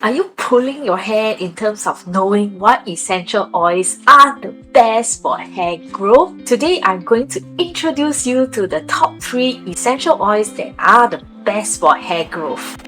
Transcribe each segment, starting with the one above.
Are you pulling your hair in terms of knowing what essential oils are the best for hair growth? Today, I'm going to introduce you to the top 3 essential oils that are the best for hair growth.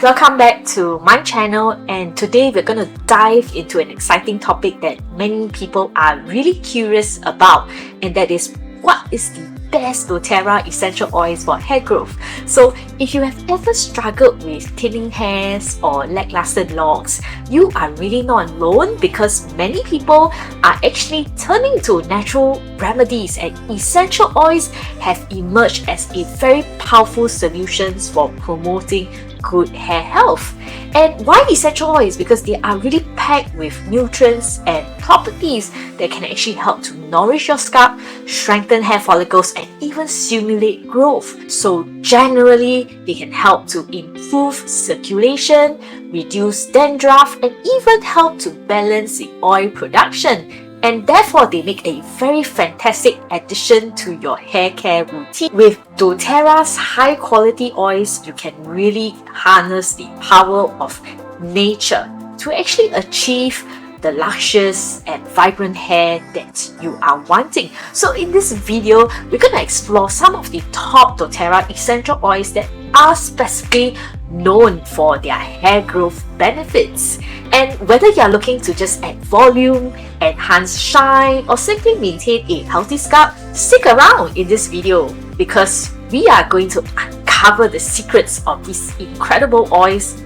Welcome back to my channel, and today we're going to dive into an exciting topic that many people are really curious about, and that is what is the best doTERRA essential oils for hair growth. So if you have ever struggled with thinning hairs or lackluster locks, you are really not alone, because many people are actually turning to natural remedies, and essential oils have emerged as a very powerful solutions for promoting good hair health. And why essential oils? Because they are really packed with nutrients and properties that can actually help to nourish your scalp, strengthen hair follicles, and even stimulate growth. So generally, they can help to improve circulation, reduce dandruff, and even help to balance the oil production. And therefore, they make a very fantastic addition to your hair care routine. With doTERRA's high quality oils, you can really harness the power of nature to actually achieve the luscious and vibrant hair that you are wanting. So in this video, we're going to explore some of the top doTERRA essential oils that are specifically known for their hair growth benefits. And whether you're looking to just add volume, enhance shine, or simply maintain a healthy scalp, stick around in this video, because we are going to uncover the secrets of these incredible oils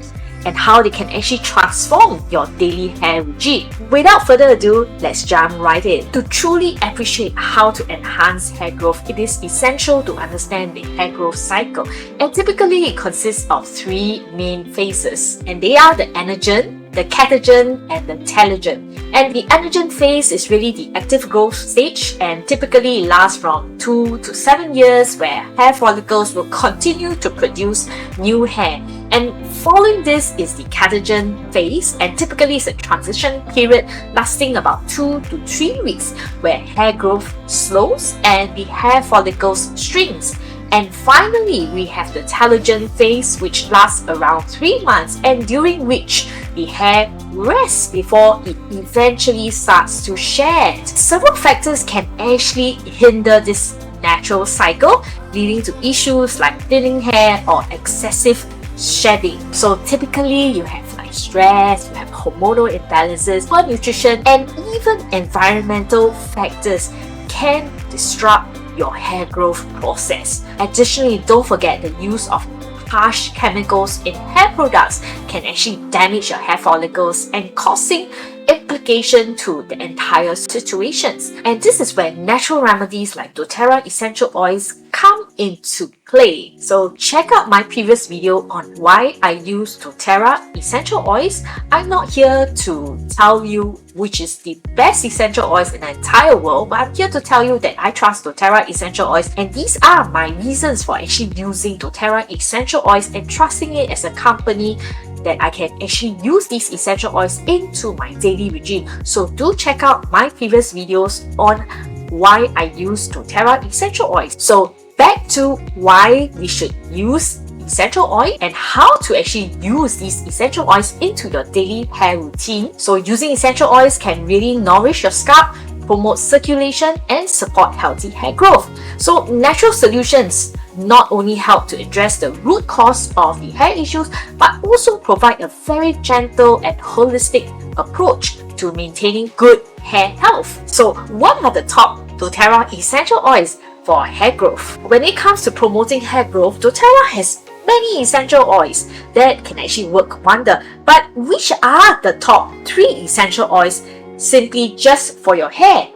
and how they can actually transform your daily hair regime. Without further ado, let's jump right in. To truly appreciate how to enhance hair growth, it is essential to understand the hair growth cycle. And typically, it consists of 3 main phases, and they are the anagen, the catagen, and the telogen. And the anagen phase is really the active growth stage, and typically lasts from 2 to 7 years, where hair follicles will continue to produce new hair. And following this is the catagen phase, and typically it's a transition period lasting about 2 to 3 weeks, where hair growth slows and the hair follicles shrinks. And finally, we have the telogen phase, which lasts around 3 months, and during which the hair rests before it eventually starts to shed. Several factors can actually hinder this natural cycle, leading to issues like thinning hair or excessive shedding. So typically, you have like stress, you have hormonal imbalances, poor nutrition, and even environmental factors can disrupt your hair growth process. Additionally, don't forget the use of harsh chemicals in hair products can actually damage your hair follicles and causing implication to the entire situations. And this is where natural remedies like doTERRA essential oils come into play. So check out my previous video on why I use doTERRA essential oils. I'm not here to tell you which is the best essential oils in the entire world, but I'm here to tell you that I trust doTERRA essential oils, and these are my reasons for actually using doTERRA essential oils and trusting it as a company that I can actually use these essential oils into my daily regime. So do check out my previous videos on why I use doTERRA essential oils. So back to why we should use essential oil and how to actually use these essential oils into your daily hair routine. So using essential oils can really nourish your scalp, promote circulation, and support healthy hair growth. So natural solutions not only help to address the root cause of the hair issues, but also provide a very gentle and holistic approach to maintaining good hair health. So what are the top doTERRA essential oils for hair growth? When it comes to promoting hair growth, doTERRA has many essential oils that can actually work wonder. But which are the top 3 essential oils simply just for your hair?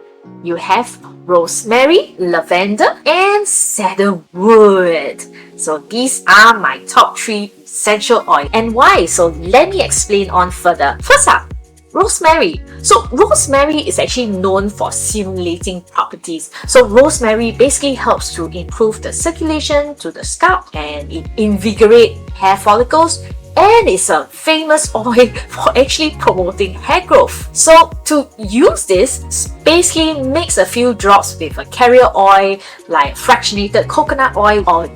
You have rosemary, lavender, and cedarwood. So these are my top 3 essential oils. And why? So let me explain on further. First up, rosemary. So rosemary is actually known for stimulating properties. So rosemary basically helps to improve the circulation to the scalp, and it invigorates hair follicles, and it's a famous oil for actually promoting hair growth. So to use this, basically mix a few drops with a carrier oil like fractionated coconut oil or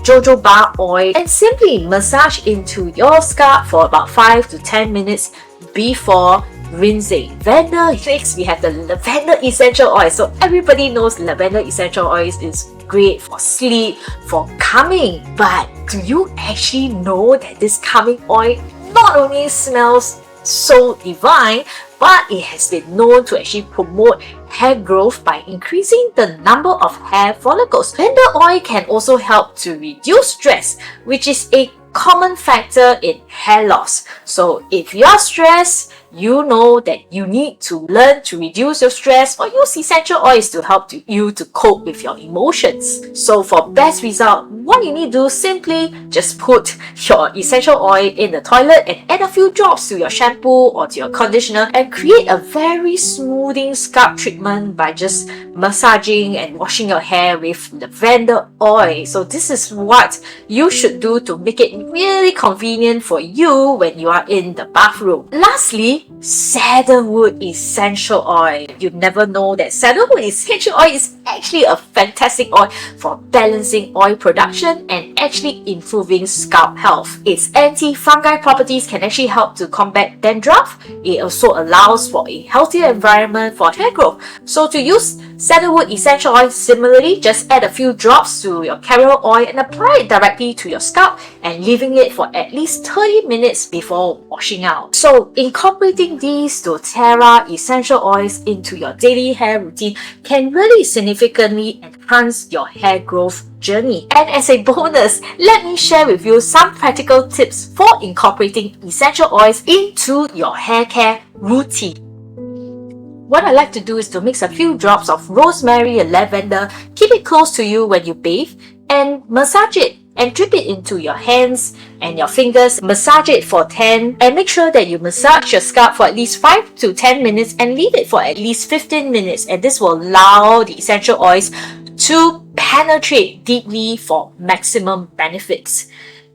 jojoba oil and simply massage into your scalp for about 5 to 10 minutes before rinsing. Next, we have the lavender essential oil. So everybody knows lavender essential oils is great for sleep, for calming. But do you actually know that this calming oil not only smells so divine, but it has been known to actually promote hair growth by increasing the number of hair follicles. Lavender oil can also help to reduce stress, which is a common factor in hair loss. So if you are stressed, you know that you need to learn to reduce your stress or use essential oils to help you to cope with your emotions. So for best result, what you need to do, simply just put your essential oil in the toilet and add a few drops to your shampoo or to your conditioner and create a very smoothing scalp treatment by just massaging and washing your hair with lavender oil. So this is what you should do to make it really convenient for you when you are in the bathroom. Lastly, cedarwood essential oil. You never know that cedarwood essential oil is actually a fantastic oil for balancing oil production and actually improving scalp health. Its anti-fungal properties can actually help to combat dandruff. It also allows for a healthier environment for hair growth. So to use cedarwood essential oil, similarly, just add a few drops to your carrier oil and apply it directly to your scalp and leaving it for at least 30 minutes before washing out. So incorporating these doTERRA essential oils into your daily hair routine can really significantly enhance your hair growth journey. And as a bonus, let me share with you some practical tips for incorporating essential oils into your hair care routine. What I like to do is to mix a few drops of rosemary and lavender, keep it close to you when you bathe, and massage it and drip it into your hands and your fingers. Massage it for 10 and make sure that you massage your scalp for at least 5 to 10 minutes and leave it for at least 15 minutes, and this will allow the essential oils to penetrate deeply for maximum benefits.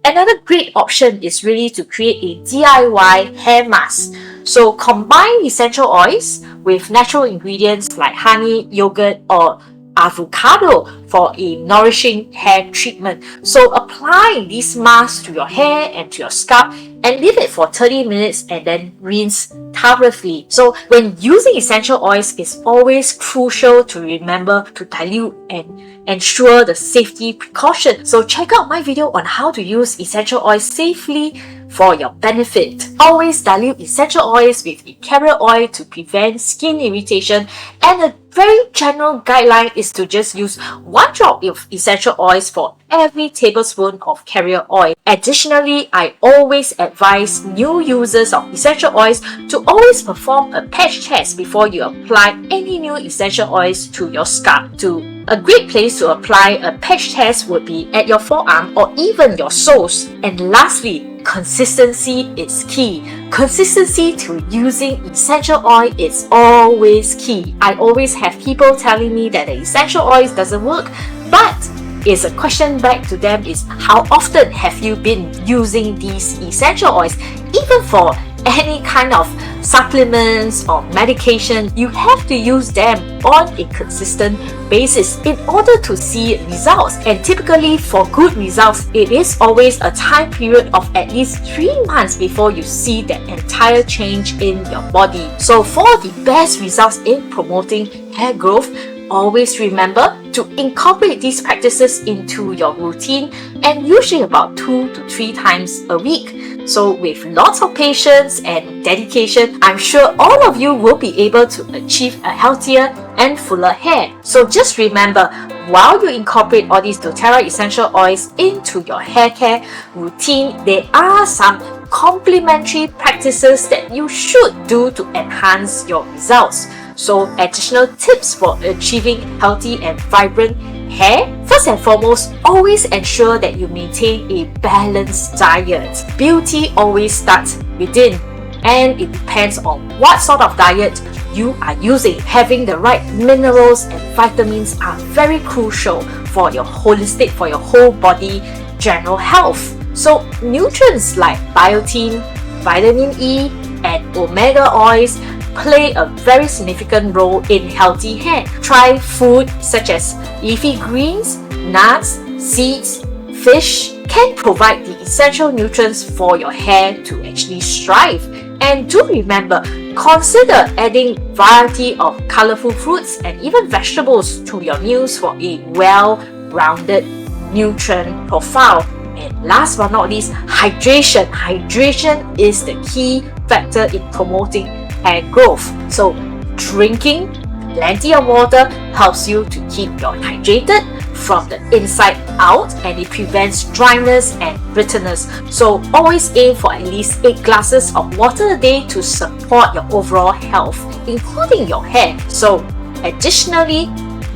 Another great option is really to create a DIY hair mask. So combine essential oils with natural ingredients like honey, yogurt, or avocado for a nourishing hair treatment. So apply these masks to your hair and to your scalp and leave it for 30 minutes and then rinse thoroughly. So when using essential oils, it's always crucial to remember to dilute and ensure the safety precaution. So check out my video on how to use essential oils safely for your benefit. Always dilute essential oils with a carrier oil to prevent skin irritation, and a very general guideline is to just use 1 drop of essential oils for every tablespoon of carrier oil. Additionally, I always advise new users of essential oils to always perform a patch test before you apply any new essential oils to your scalp. A great place to apply a patch test would be at your forearm or even your soles. And lastly, consistency is key. Consistency to using essential oil is always key. I always have people telling me that the essential oils doesn't work, but it's a question back to them is how often have you been using these essential oils? Even for any kind of supplements or medication, you have to use them on a consistent basis in order to see results. And typically for good results, it is always a time period of at least 3 months before you see the entire change in your body. So for the best results in promoting hair growth, always remember to incorporate these practices into your routine, and usually about 2 to 3 times a week. So with lots of patience and dedication, I'm sure all of you will be able to achieve a healthier and fuller hair. So just remember, while you incorporate all these doTERRA essential oils into your hair care routine, there are some complementary practices that you should do to enhance your results. So additional tips for achieving healthy and vibrant hair. First and foremost, always ensure that you maintain a balanced diet. Beauty always starts within, and it depends on what sort of diet you are using. Having the right minerals and vitamins are very crucial for your holistic, for your whole body general health. So nutrients like biotin, vitamin E, and omega oils play a very significant role in healthy hair. Try food such as leafy greens, nuts, seeds, fish can provide the essential nutrients for your hair to actually strive. And do remember, consider adding variety of colorful fruits and even vegetables to your meals for a well-rounded nutrient profile. And last but not least, hydration. Hydration is the key factor in promoting hair growth. So drinking plenty of water helps you to keep you hydrated from the inside out, and it prevents dryness and brittleness. So always aim for at least 8 glasses of water a day to support your overall health, including your hair. So additionally,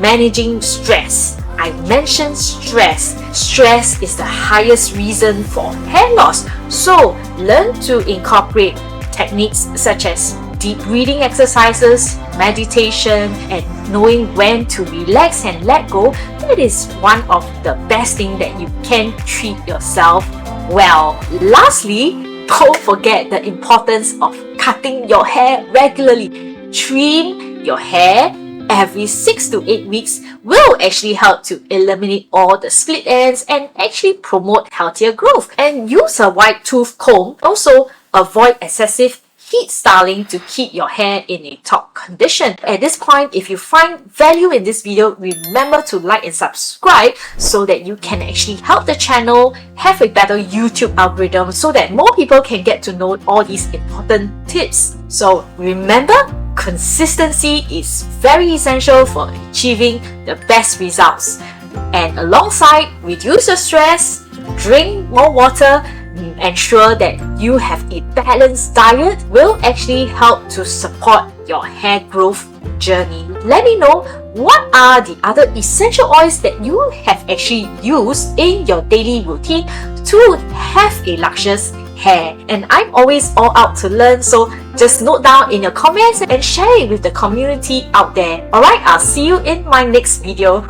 managing stress. I mentioned stress. Stress is the highest reason for hair loss. So learn to incorporate techniques such as deep breathing exercises, meditation, and knowing when to relax and let go. That is one of the best things that you can treat yourself well. Lastly, don't forget the importance of cutting your hair regularly. Trim your hair every 6 to 8 weeks will actually help to eliminate all the split ends and actually promote healthier growth. And use a wide tooth comb. Also, avoid excessive heat styling to keep your hair in a top condition. At this point, if you find value in this video, remember to like and subscribe so that you can actually help the channel have a better YouTube algorithm so that more people can get to know all these important tips. So remember, consistency is very essential for achieving the best results. And alongside, reduce your stress, drink more water, ensure that you have a balanced diet will actually help to support your hair growth journey. Let me know what are the other essential oils that you have actually used in your daily routine to have a luscious hair. And I'm always all out to learn, so just note down in your comments and share it with the community out there. Alright, I'll see you in my next video.